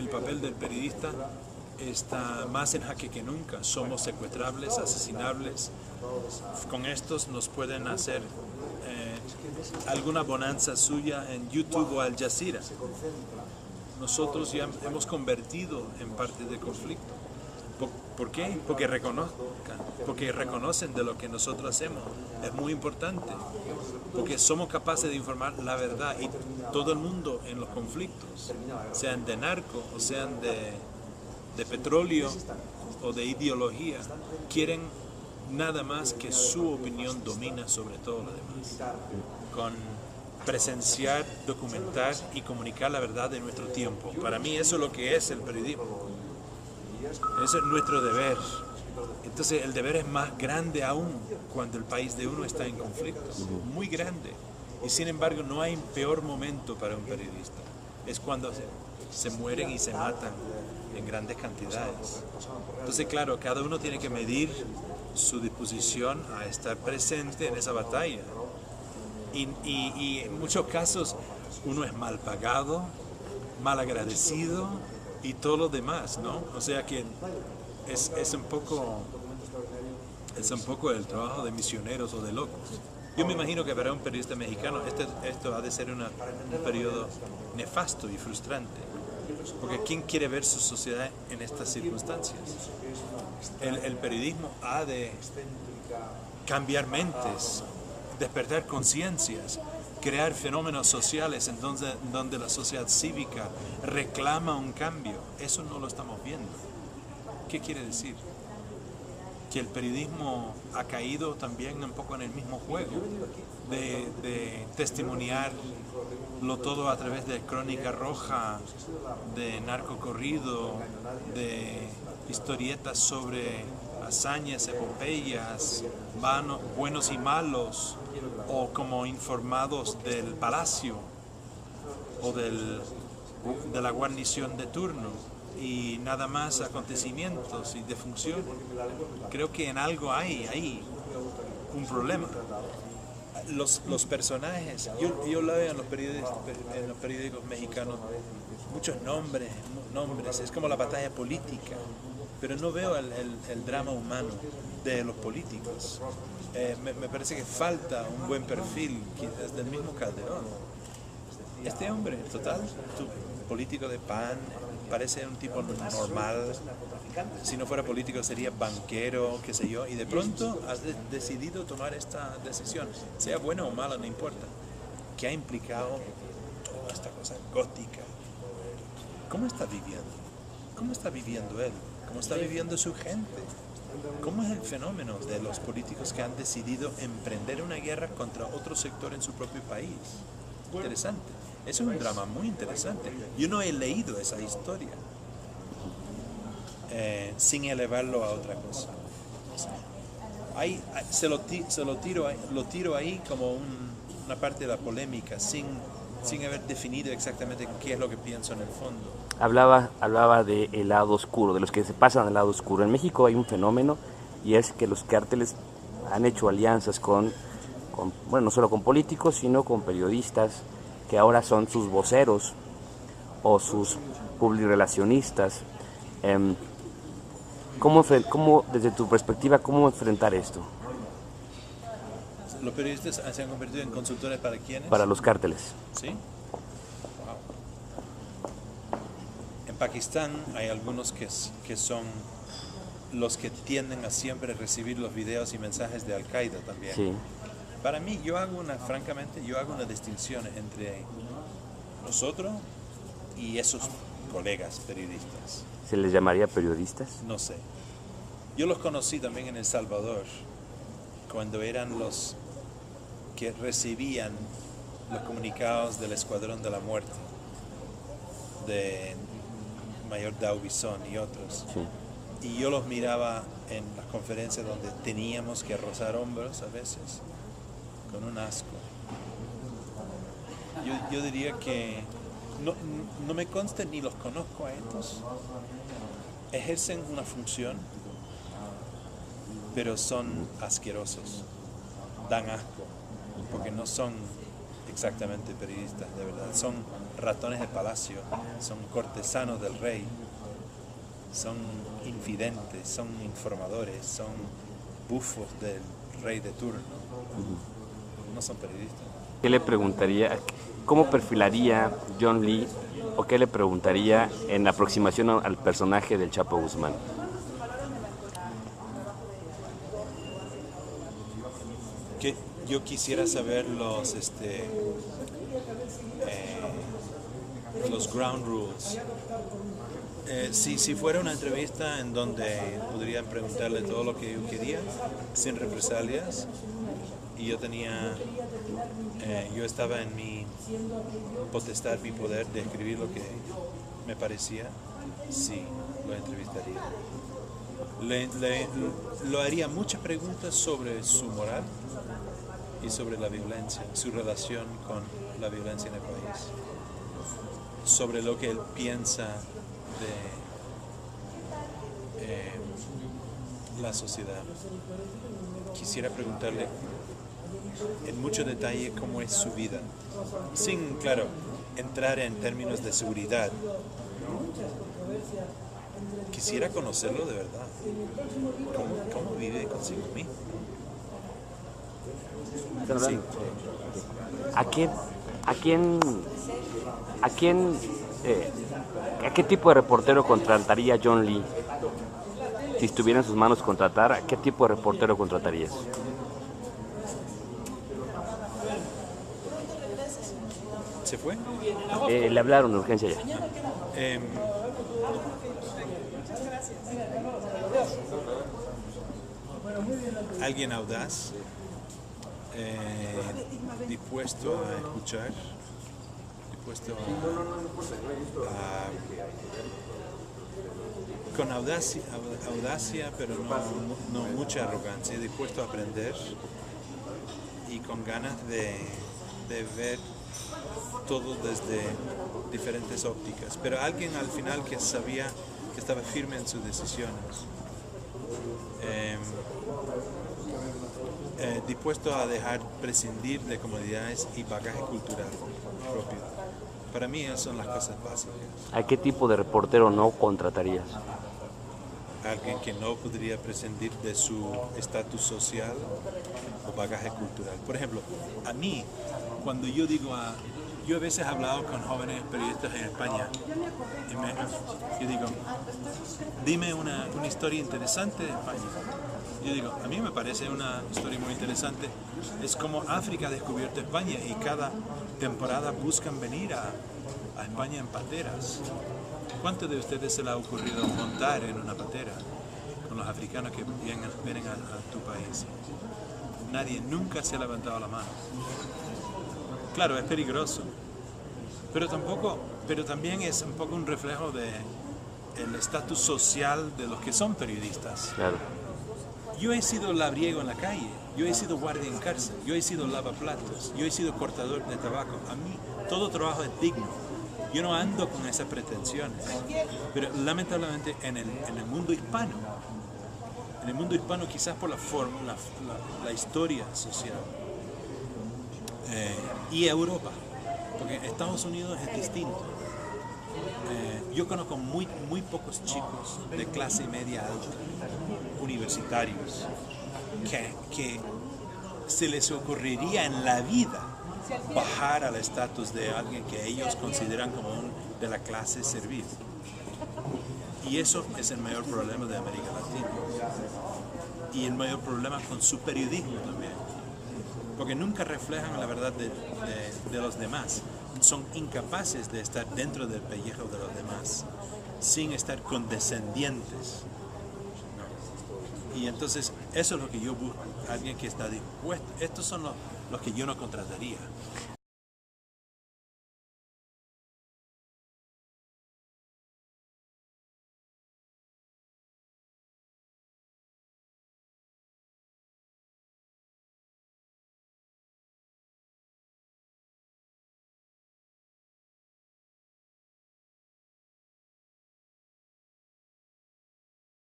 papel del periodista está más en jaque que nunca. Somos secuestrables, asesinables. Con estos nos pueden hacer alguna bonanza suya en YouTube o Al Jazeera. Nosotros ya hemos convertido en parte del conflicto. ¿Por qué? Porque reconocen de lo que nosotros hacemos. Es muy importante, porque somos capaces de informar la verdad, y todo el mundo en los conflictos, sean de narco o sean de petróleo o de ideología, quieren nada más que su opinión domina sobre todo lo demás. Con presenciar, documentar y comunicar la verdad de nuestro tiempo. Para mí eso es lo que es el periodismo. Eso es nuestro deber. Entonces el deber es más grande aún cuando el país de uno está en conflicto, muy grande. Y sin embargo no hay peor momento para un periodista. Es cuando se mueren y se matan en grandes cantidades. Entonces claro, cada uno tiene que medir su disposición a estar presente en esa batalla. Y en muchos casos uno es mal pagado, mal agradecido y todo lo demás, ¿no? O sea que es un poco el trabajo de misioneros o de locos. Yo me imagino que para un periodista mexicano esto ha de ser un periodo nefasto y frustrante, porque ¿quién quiere ver su sociedad en estas circunstancias? El periodismo ha de cambiar mentes, despertar conciencias, crear fenómenos sociales en donde la sociedad cívica reclama un cambio. Eso no lo estamos viendo. ¿Qué quiere decir? Que el periodismo ha caído también un poco en el mismo juego de testimoniarlo todo a través de crónica roja, de narcocorrido, de historietas sobre hazañas, epopeyas, buenos y malos, o como informados del palacio o de la guarnición de turno, y nada más acontecimientos y defunción. Creo que en algo hay un problema. Los personajes, yo lo veo en los periódicos mexicanos, muchos nombres, es como la batalla política, pero no veo el drama humano de los políticos. Me parece que falta un buen perfil, quizás del mismo Calderón. Este hombre, total, político de PAN, parece un tipo normal. Si no fuera político sería banquero, qué sé yo, y de pronto has decidido tomar esta decisión, sea buena o mala, no importa, que ha implicado toda esta cosa gótica. ¿Cómo está viviendo? ¿Cómo está viviendo él? ¿Cómo está viviendo su gente? ¿Cómo es el fenómeno de los políticos que han decidido emprender una guerra contra otro sector en su propio país? Interesante. Eso es un drama muy interesante. Yo no he leído esa historia sin elevarlo a otra cosa. Lo tiro ahí como una parte de la polémica, sin haber definido exactamente qué es lo que pienso en el fondo. Hablaba del lado oscuro, de los que se pasan al lado oscuro. En México hay un fenómeno, y es que los cárteles han hecho alianzas bueno, no solo con políticos, sino con periodistas que ahora son sus voceros o sus publirelacionistas. ¿Cómo, desde tu perspectiva, cómo enfrentar esto? ¿Los periodistas se han convertido en consultores para quiénes? Para los cárteles. ¿Sí? Wow. En Pakistán hay algunos que son los que tienden a siempre recibir los videos y mensajes de Al-Qaeda también. Sí. Para mí, francamente, yo hago una distinción entre nosotros y esos colegas periodistas. ¿Se les llamaría periodistas? No sé. Yo los conocí también en El Salvador, cuando eran los que recibían los comunicados del Escuadrón de la Muerte, de Mayor Daubison y otros. Sí. Y yo los miraba en las conferencias donde teníamos que rozar hombros a veces, con un asco. Yo diría que no me consta ni los conozco a estos. Ejercen una función, pero son asquerosos, dan asco, porque no son exactamente periodistas, de verdad. Son ratones de palacio, son cortesanos del rey, son infidentes, son informadores, son bufos del rey de turno. No son periodistas. ¿Qué le preguntaría, cómo perfilaría John Lee o qué le preguntaría en la aproximación al personaje del Chapo Guzmán? Que yo quisiera saber los ground rules. Si fuera una entrevista en donde podrían preguntarle todo lo que yo quería, sin represalias, y yo estaba en mi potestad, mi poder de escribir lo que me parecía, sí, lo entrevistaría. Lo haría muchas preguntas sobre su moral y sobre la violencia, su relación con la violencia en el país, sobre lo que él piensa de la sociedad. Quisiera preguntarle en mucho detalle cómo es su vida, sin, claro, entrar en términos de seguridad. Quisiera conocerlo de verdad, cómo vive consigo mismo. Sí. ¿A qué tipo de reportero contrataría John Lee? Si estuviera en sus manos contratar, ¿a qué tipo de reportero contratarías? ¿Se fue? Le hablaron de urgencia ya. Alguien audaz, dispuesto a escuchar, dispuesto con audacia, pero no mucha arrogancia, dispuesto a aprender y con ganas de ver todo desde diferentes ópticas, pero alguien al final que sabía que estaba firme en sus decisiones, dispuesto a dejar prescindir de comodidades y bagaje cultural propio. Para mí esas son las cosas básicas. ¿A qué tipo de reportero no contratarías? Alguien que no podría prescindir de su estatus social o bagaje cultural. Por ejemplo, a mí, cuando yo a veces he hablado con jóvenes periodistas en España y yo digo, dime una historia interesante de España. Yo digo, a mí me parece una historia muy interesante, es como África ha descubierto España y cada temporada buscan venir a España en pateras. ¿Cuántos de ustedes se les ha ocurrido montar en una patera con los africanos que vienen a tu país? Nadie, nunca se ha levantado la mano. Claro, es peligroso, pero también es un poco un reflejo del estatus social de los que son periodistas. Claro. Yo he sido labriego en la calle, yo he sido guardia en cárcel, yo he sido lavaplatos, yo he sido cortador de tabaco. A mí todo trabajo es digno. Yo no ando con esas pretensiones, pero lamentablemente en el mundo hispano, quizás por la forma, la historia social, y Europa, porque Estados Unidos es distinto. Yo conozco muy pocos chicos de clase media alta, universitarios, que se les ocurriría en la vida bajar al estatus de alguien que ellos consideran como de la clase servil. Y eso es el mayor problema de América Latina. Y el mayor problema con su periodismo también. Porque nunca reflejan la verdad de los demás. Son incapaces de estar dentro del pellejo de los demás, sin estar condescendientes. ¿No? Y entonces, eso es lo que yo busco. Alguien que está dispuesto. Estos son los que yo no contrataría.